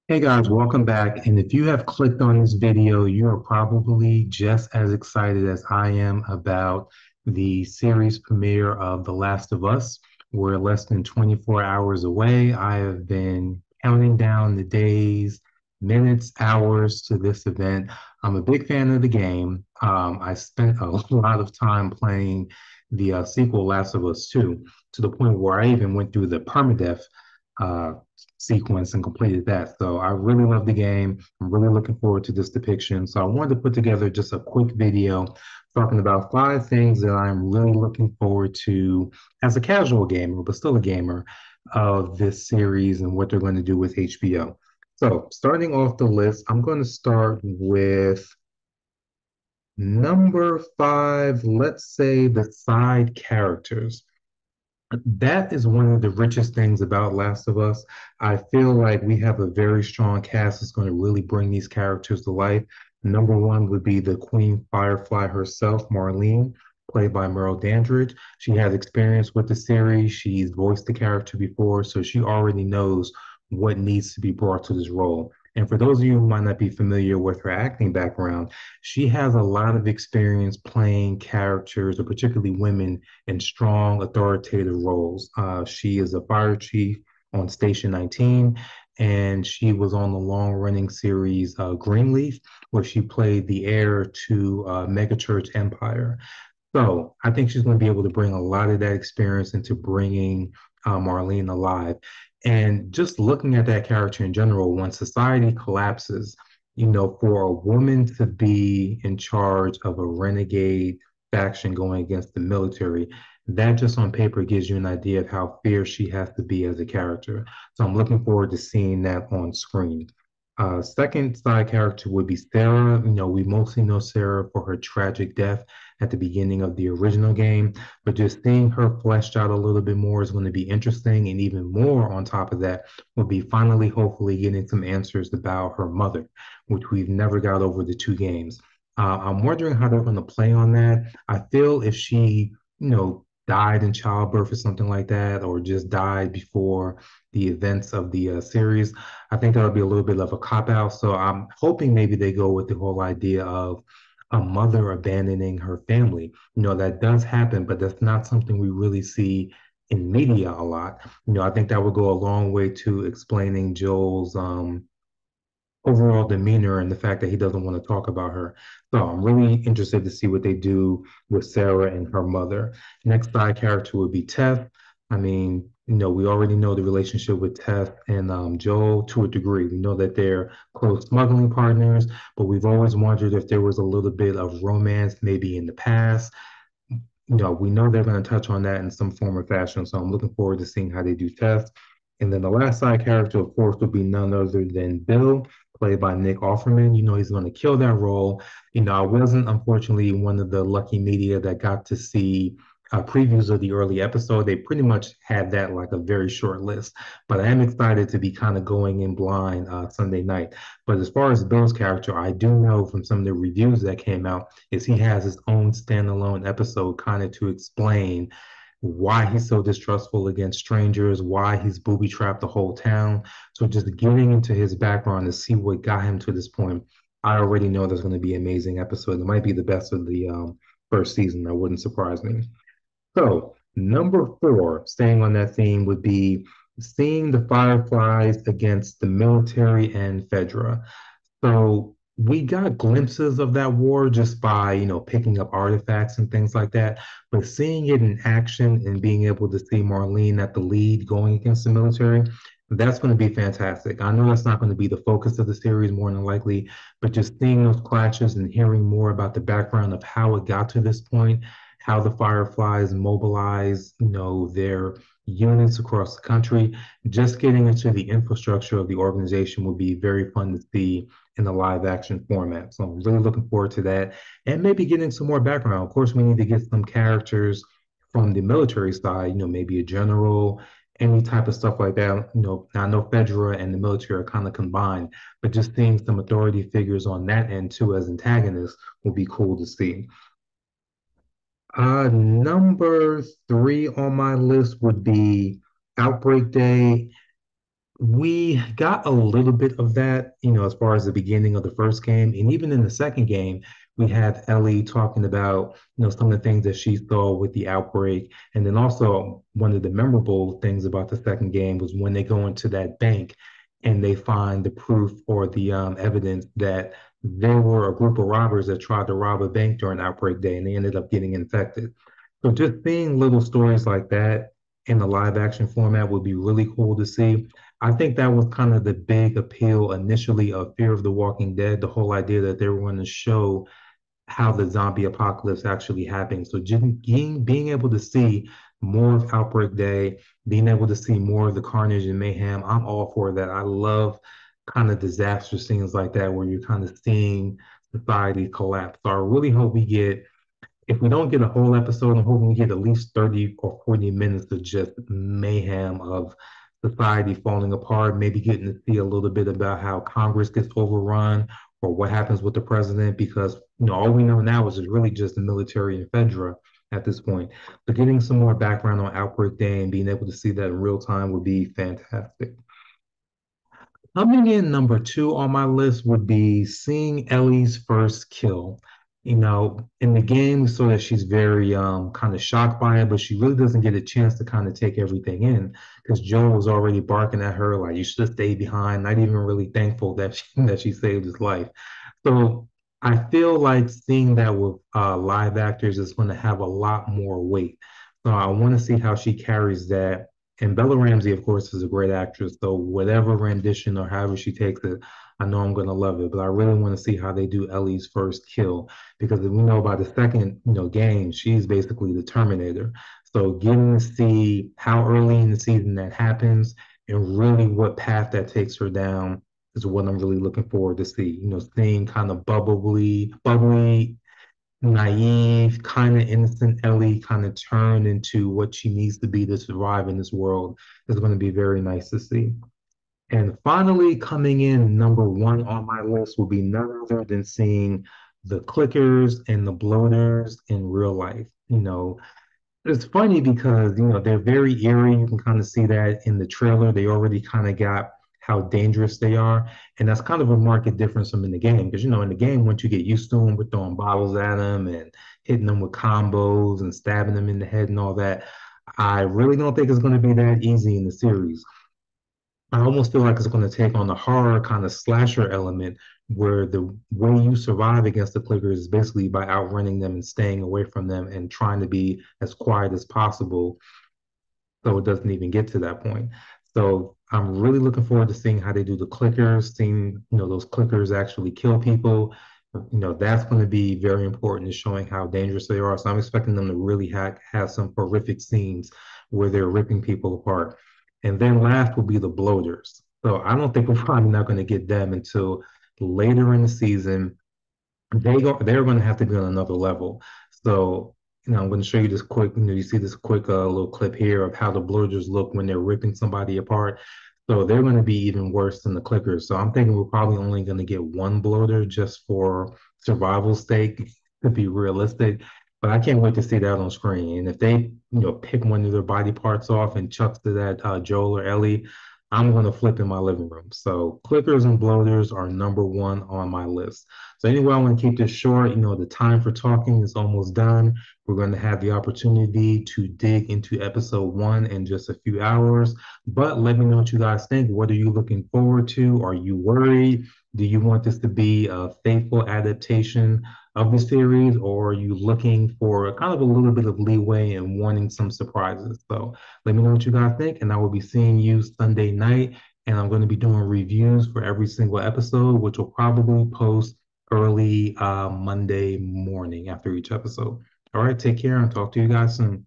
Hey guys, welcome back. And if you have clicked on this video, you are probably just as excited as I am about the series premiere of The Last of Us. We're less than 24 hours away. I have been counting down the days, minutes, hours to this event. I'm a big fan of the game. I spent a lot of time playing the sequel, Last of Us 2, to the point where I even went through the permadeath uh, sequence and completed that. So I really love the game. I'm really looking forward to this depiction. So I wanted to put together just a quick video talking about 5 things that I'm really looking forward to as a casual gamer, but still a gamer of this series and what they're going to do with HBO. So starting off the list, I'm going to start with number 5, let's say the side characters. That is one of the richest things about Last of Us. I feel like we have a very strong cast that's going to really bring these characters to life. Number 1 would be the Queen Firefly herself, Marlene, played by Merle Dandridge. She has experience with the series. She's voiced the character before, so she already knows what needs to be brought to this role. And for those of you who might not be familiar with her acting background, she has a lot of experience playing characters, or particularly women in strong authoritative roles. She is a fire chief on Station 19, and she was on the long-running series Greenleaf, where she played the heir to Megachurch Empire. So I think she's going to be able to bring a lot of that experience into bringing Marlene alive. And just looking at that character in general, when society collapses, for a woman to be in charge of a renegade faction going against the military, that just on paper gives you an idea of how fierce she has to be as a character. So I'm looking forward to seeing that on screen. Second side character would be Sarah. We mostly know Sarah for her tragic death at the beginning of the original game, but just seeing her fleshed out a little bit more is going to be interesting. And even more on top of that will be finally, hopefully, getting some answers about her mother, which we've never got over the 2 games. I'm wondering how they're going to play on that. I feel if she, died in childbirth or something like that, or just died before the events of the series, I think that'll be a little bit of a cop out. So I'm hoping maybe they go with the whole idea of a mother abandoning her family. That does happen, but that's not something we really see in media a lot. I think that would go a long way to explaining Joel's overall demeanor and the fact that he doesn't want to talk about her. So I'm really interested to see what they do with Sarah and her mother. Next side character would be Tess. I mean, we already know the relationship with Tess and Joel to a degree. We know that they're close smuggling partners, but we've always wondered if there was a little bit of romance maybe in the past. We know they're going to touch on that in some form or fashion. So I'm looking forward to seeing how they do Tess. And then the last side character, of course, would be none other than Bill, played by Nick Offerman. He's going to kill that role. I wasn't, unfortunately, one of the lucky media that got to see previews of the early episode. They pretty much had that like a very short list. But I am excited to be kind of going in blind Sunday night. But as far as Bill's character, I do know from some of the reviews that came out is he has his own standalone episode kind of to explain why he's so distrustful against strangers, why he's booby trapped the whole town. So just getting into his background to see what got him to this point, I already know there's going to be an amazing episode. It might be the best of the first season. That wouldn't surprise me. So number 4, staying on that theme, would be seeing the Fireflies against the military and Fedra. So we got glimpses of that war just by, picking up artifacts and things like that. But seeing it in action and being able to see Marlene at the lead going against the military, that's going to be fantastic. I know that's not going to be the focus of the series more than likely, but just seeing those clashes and hearing more about the background of how it got to this point, how the Fireflies mobilize, their units across the country, just getting into the infrastructure of the organization will be very fun to see in the live action format. So I'm really looking forward to that and maybe getting some more background. Of course, we need to get some characters from the military side, maybe a general, any type of stuff like that. I know Fedra and the military are kind of combined, but just seeing some authority figures on that end too as antagonists will be cool to see. Number 3 on my list would be Outbreak Day. We got a little bit of that, as far as the beginning of the first game. And even in the second game, we had Ellie talking about, some of the things that she saw with the outbreak. And then also one of the memorable things about the second game was when they go into that bank and they find the proof or the evidence that there were a group of robbers that tried to rob a bank during outbreak day and they ended up getting infected. So just seeing little stories like that in the live action format would be really cool to see. I think that was kind of the big appeal initially of Fear of the Walking Dead, the whole idea that they were going to show how the zombie apocalypse actually happened. So just being able to see more of Outbreak Day, being able to see more of the carnage and mayhem, I'm all for that. I love kind of disaster scenes like that where you're kind of seeing society collapse. So I really hope we get, if we don't get a whole episode, I'm hoping we get at least 30 or 40 minutes of just mayhem of society falling apart, maybe getting to see a little bit about how Congress gets overrun or what happens with the president, because all we know now is it's really just the military and Fedra at this point. But getting some more background on Outbreak Day and being able to see that in real time would be fantastic. Coming in number two on my list would be seeing Ellie's first kill. In the game, we saw that she's very kind of shocked by it, but she really doesn't get a chance to kind of take everything in because Joel was already barking at her like you should have stayed behind, not even really thankful that she saved his life. So I feel like seeing that with live actors is going to have a lot more weight. So I want to see how she carries that, and Bella Ramsey, of course, is a great actress. So whatever rendition or however she takes it, I know I'm gonna love it. But I really want to see how they do Ellie's first kill because we know by the second, game, she's basically the Terminator. So getting to see how early in the season that happens and really what path that takes her down is what I'm really looking forward to see. Seeing kind of bubbly naive, kind of innocent Ellie kind of turn into what she needs to be to survive in this world is going to be very nice to see. And finally, coming in number one on my list will be none other than seeing the clickers and the bloaters in real life. It's funny because, they're very eerie. You can kind of see that in the trailer. They already kind of got how dangerous they are. And that's kind of a marked difference from in the game. Because, in the game, once you get used to them, we're throwing bottles at them and hitting them with combos and stabbing them in the head and all that. I really don't think it's going to be that easy in the series. I almost feel like it's going to take on the horror kind of slasher element where the way you survive against the clickers is basically by outrunning them and staying away from them and trying to be as quiet as possible so it doesn't even get to that point. So I'm really looking forward to seeing how they do the clickers, seeing, those clickers actually kill people. That's going to be very important in showing how dangerous they are. So I'm expecting them to really have some horrific scenes where they're ripping people apart. And then last will be the bloaters. So I don't think we're probably not going to get them until later in the season. They're going to have to be on another level. So, I'm going to show you this quick, you see this quick little clip here of how the bloaters look when they're ripping somebody apart. So they're going to be even worse than the clickers. So I'm thinking we're probably only going to get one bloater just for survival's sake to be realistic. But I can't wait to see that on screen. And if they, pick one of their body parts off and chucks to that Joel or Ellie, I'm going to flip in my living room. So clickers and bloaters are number one on my list. So anyway, I want to keep this short. The time for talking is almost done. We're going to have the opportunity to dig into episode one in just a few hours. But let me know what you guys think. What are you looking forward to? Are you worried? Do you want this to be a faithful adaptation of the series, or are you looking for kind of a little bit of leeway and wanting some surprises? So let me know what you guys think, and I will be seeing you Sunday night. And I'm going to be doing reviews for every single episode, which will probably post early Monday morning after each episode. All right, take care and talk to you guys soon.